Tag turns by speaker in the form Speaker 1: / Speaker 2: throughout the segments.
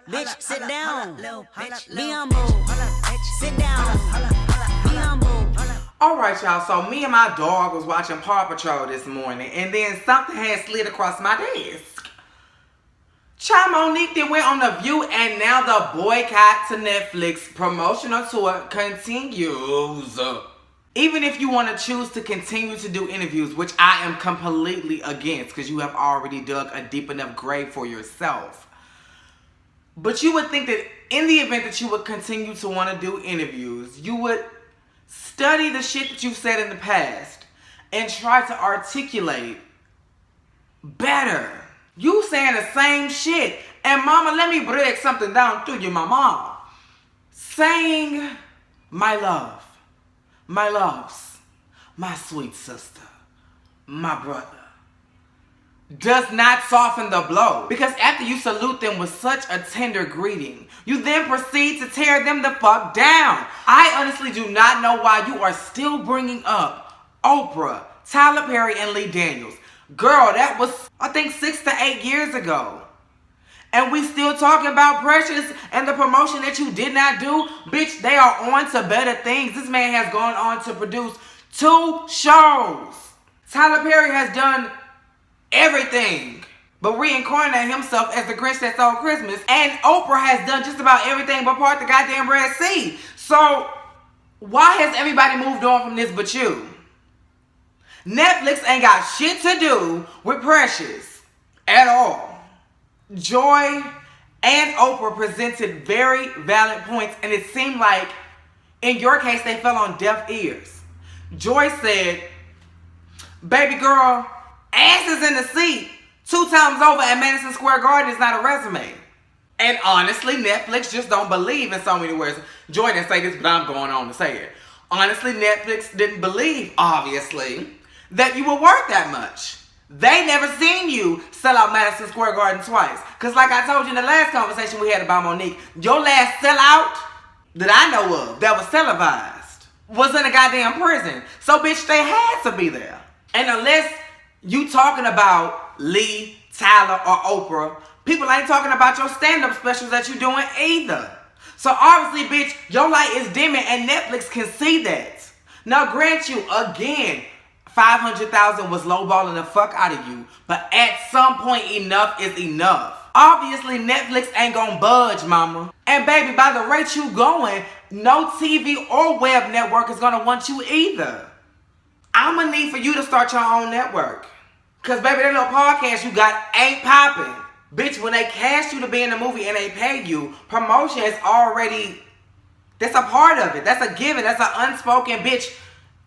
Speaker 1: Bitch, sit down. Be humble. Sit down. Be humble.
Speaker 2: Alright, y'all, so me and my dog was watching Paw Patrol this morning, and then something had slid across my desk. Child, Monique then went on The View, and now the Boycott to Netflix promotional tour continues. Even if you want to choose to continue to do interviews, which I am completely against, because you have already dug a deep enough grave for yourself. But you would think that in the event that you would continue to want to do interviews, you would study the shit that you've said in the past and try to articulate better. You saying the same shit. And mama, let me break something down to you, mama. Saying my love, my loves, my sweet sister, my brother, does not soften the blow. Because after you salute them with such a tender greeting, you then proceed to tear them the fuck down. I honestly do not know why you are still bringing up Oprah, Tyler Perry, and Lee Daniels. Girl, that was, I think, 6 to 8 years ago. And we still talking about Precious and the promotion that you did not do? Bitch, they are on to better things. This man has gone on to produce 2 shows. Tyler Perry has done everything but reincarnate himself as the Grinch that stole Christmas. And Oprah has done just about everything but part the goddamn Red Sea. So, why has everybody moved on from this but you? Netflix ain't got shit to do with Precious at all. Joy and Oprah presented very valid points, and it seemed like, in your case, they fell on deaf ears. Joy said, baby girl, ass is in the seat 2 times over at Madison Square Garden is not a resume. And honestly, Netflix just don't believe in so many words. Joy didn't say this, but I'm going on to say it. Honestly, Netflix didn't believe, obviously, that you were worth that much. They never seen you sell out Madison Square Garden twice. Because like I told you in the last conversation we had about Monique, your last sellout that I know of that was televised was in a goddamn prison. So bitch, they had to be there. And unless you talking about Lee, Tyler, or Oprah, people ain't talking about your stand-up specials that you doing either. So obviously, bitch, your light is dimming and Netflix can see that. Now, grant you, again, 500,000 was lowballing the fuck out of you. But at some point, enough is enough. Obviously, Netflix ain't gonna budge, mama. And baby, by the rate you going, no TV or web network is gonna want you either. I'm gonna need for you to start your own network. Cause baby, that little podcast you got ain't popping. Bitch, when they cast you to be in the movie and they pay you, promotion is already, that's a part of it. That's a given. That's an unspoken, bitch.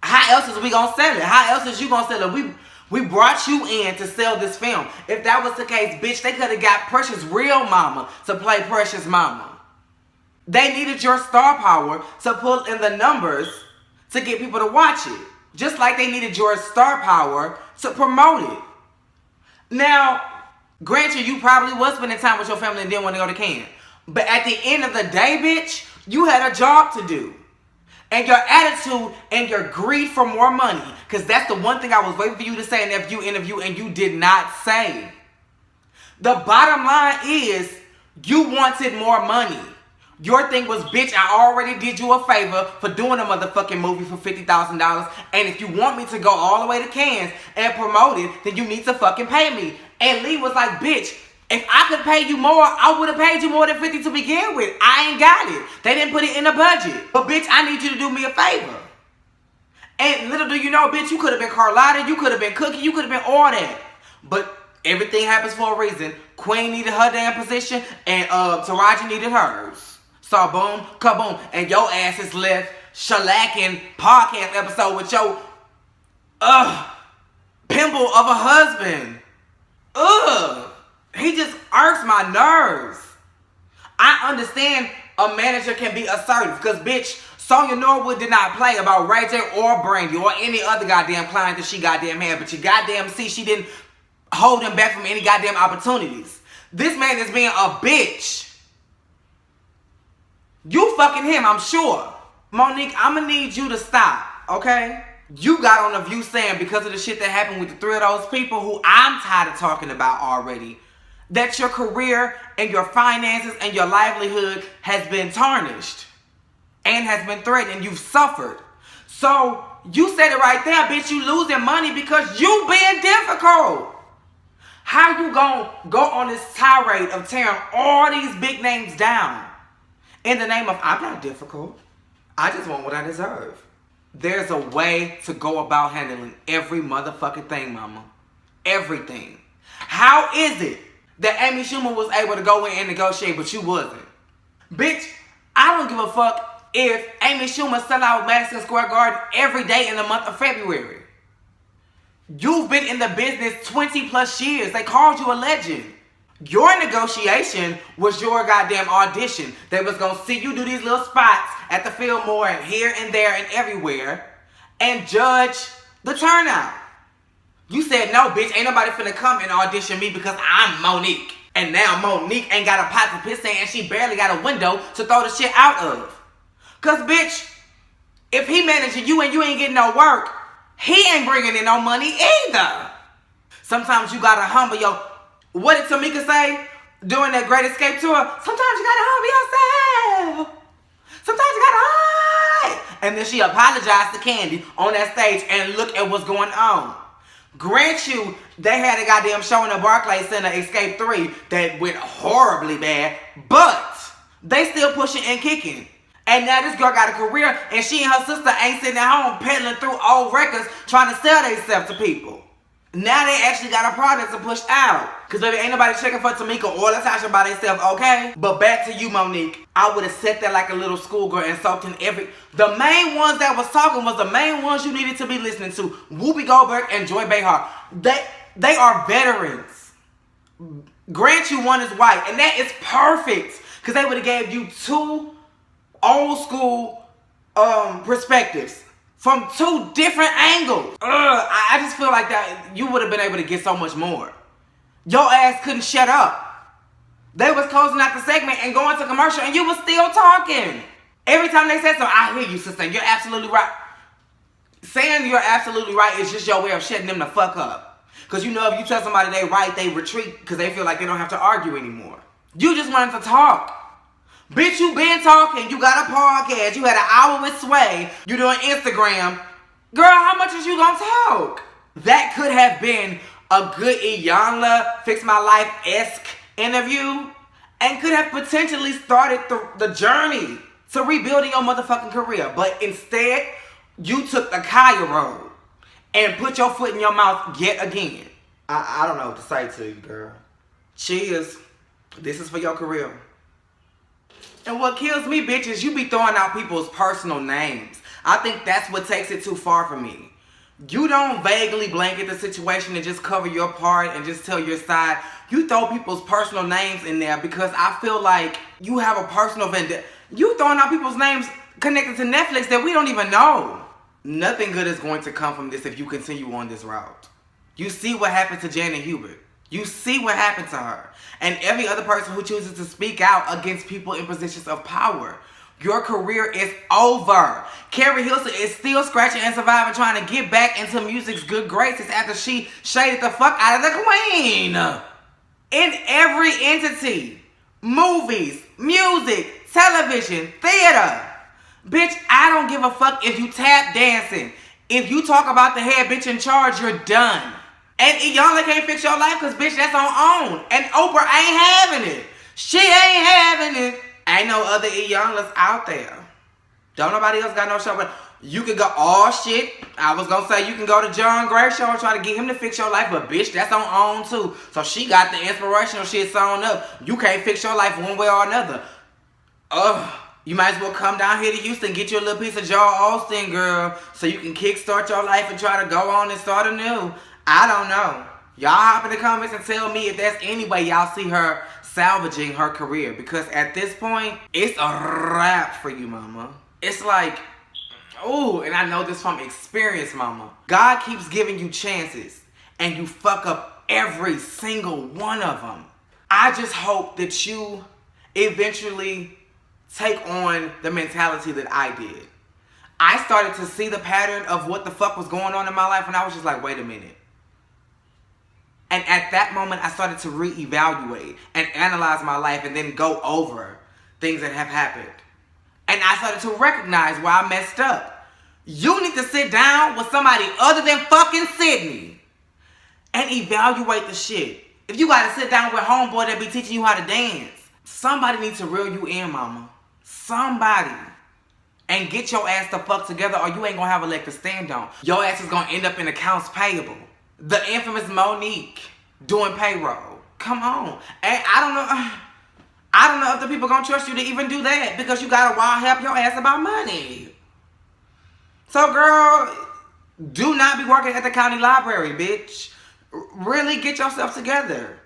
Speaker 2: How else is we gonna sell it? How else is you gonna sell it? We brought you in to sell this film. If that was the case, bitch, they could have got Precious' real mama to play Precious' mama. They needed your star power to pull in the numbers to get people to watch it. Just like they needed your star power to promote it. Now, grant you probably was spending time with your family and didn't want to go to Cannes. But at the end of the day, bitch, you had a job to do. And your attitude and your greed for more money, because that's the one thing I was waiting for you to say in that View interview and you did not say. The bottom line is you wanted more money. Your thing was, bitch, I already did you a favor for doing a motherfucking movie for $50,000. And if you want me to go all the way to Cannes and promote it, then you need to fucking pay me. And Lee was like, bitch, if I could pay you more, I would have paid you more than 50 to begin with. I ain't got it. They didn't put it in the budget. But bitch, I need you to do me a favor. And little do you know, bitch, you could have been Carlotta, you could have been Cookie, you could have been all that. But everything happens for a reason. Queen needed her damn position, and Taraji needed hers. So boom, kaboom, and your ass is left shellacking podcast episode with your pimple of a husband. He just irks my nerves. I understand a manager can be assertive, because bitch, Sonya Norwood did not play about Ray J or Brandy or any other goddamn client that she goddamn had, but you goddamn see she didn't hold him back from any goddamn opportunities. This man is being a bitch. You fucking him, I'm sure. Monique, I'm gonna need you to stop, okay? You got on The View saying because of the shit that happened with the 3 of those people who I'm tired of talking about already, that your career and your finances and your livelihood has been tarnished and has been threatened and you've suffered. So you said it right there, bitch, you losing money because you being difficult. How you gonna go on this tirade of tearing all these big names down in the name of, I'm not difficult, I just want what I deserve? There's a way to go about handling every motherfucking thing, mama. Everything. How is it that Amy Schumer was able to go in and negotiate, but you wasn't? Bitch, I don't give a fuck if Amy Schumer sell out Madison Square Garden every day in the month of February. You've been in the business 20 plus years. They called you a legend. Your negotiation was your goddamn audition. They was gonna see you do these little spots at the Fillmore and here and there and everywhere and judge the turnout. You said, no, bitch, ain't nobody finna come and audition me because I'm Monique. And now Monique ain't got a pot to piss in and she barely got a window to throw the shit out of. Cause, bitch, if he managing you and you ain't getting no work, he ain't bringing in no money either. Sometimes you gotta humble your... What did Tamika say during that Great Escape tour? Sometimes you gotta humble yourself. Sometimes you gotta hide. And then she apologized to Candy on that stage and look at what's going on. Grant you, they had a goddamn show in the Barclays Center, Escape 3, that went horribly bad, but they still pushing and kicking. And now this girl got a career and she and her sister ain't sitting at home peddling through old records trying to sell themselves to people. Now they actually got a product to push out. Because baby, ain't nobody checking for Tamika or Latasha by themselves, okay? But back to you, Monique. I would have sat there like a little schoolgirl and soaked in every... The main ones that was talking was the main ones you needed to be listening to. Whoopi Goldberg and Joy Behar. They are veterans. Grant you one is white. And that is perfect. Because they would have gave you two old school perspectives. From two different angles. I just feel like that you would have been able to get so much more. Your ass couldn't shut up. They was closing out the segment and going to commercial and you was still talking. Every time they said something, I hear you, sister. You're absolutely right. Saying you're absolutely right is just your way of shutting them the fuck up. Because you know if you tell somebody they right, they retreat because they feel like they don't have to argue anymore. You just wanted to talk. Bitch, you been talking. You got a podcast. You had an hour with Sway. You doing Instagram. Girl, how much is you gonna talk? That could have been a good Iyanla Fix My Life-esque interview and could have potentially started the journey to rebuilding your motherfucking career. But instead, you took the Kaya road and put your foot in your mouth yet again. I don't know what to say to you, girl. Cheers. This is for your career. And what kills me, bitch, is you be throwing out people's personal names. I think that's what takes it too far for me. You don't vaguely blanket the situation and just cover your part and just tell your side. You throw people's personal names in there because I feel like you have a personal vendetta. You throwing out people's names connected to Netflix that we don't even know. Nothing good is going to come from this if you continue on this route. You see what happened to Janet Hubert. You see what happened to her. And every other person who chooses to speak out against people in positions of power. Your career is over. Carrie Hilson is still scratching and surviving, trying to get back into music's good graces after she shaded the fuck out of the queen. In every entity, movies, music, television, theater. Bitch, I don't give a fuck if you tap dancing. If you talk about the head bitch in charge, you're done. And Iyanla can't fix your life because, bitch, that's on own. And Oprah ain't having it. She ain't having it. Ain't no other Iyanlas out there. Don't nobody else got no show. But you can go, oh, shit. I was going to say you can go to John Gray's show and try to get him to fix your life. But, bitch, that's on own, too. So she got the inspirational shit sewn up. You can't fix your life one way or another. You might as well come down here to Houston, get you a little piece of Joel Osteen, girl, so you can kickstart your life and try to go on and start anew. I don't know. Y'all hop in the comments and tell me if there's any way y'all see her salvaging her career. Because at this point, it's a wrap for you, mama. It's like, oh, and I know this from experience, mama. God keeps giving you chances, and you fuck up every single one of them. I just hope that you eventually take on the mentality that I did. I started to see the pattern of what the fuck was going on in my life, and I was just like, wait a minute. And at that moment, I started to reevaluate and analyze my life and then go over things that have happened. And I started to recognize where I messed up. You need to sit down with somebody other than fucking Sydney and evaluate the shit. If you gotta sit down with homeboy that be teaching you how to dance, somebody needs to reel you in, mama. Somebody. And get your ass the fuck together or you ain't gonna have a leg to stand on. Your ass is gonna end up in accounts payable. The infamous Monique doing payroll. Come on. And I don't know if the people gonna trust you to even do that because you gotta help your ass about money. So girl, do not be working at the county library, bitch. Really get yourself together.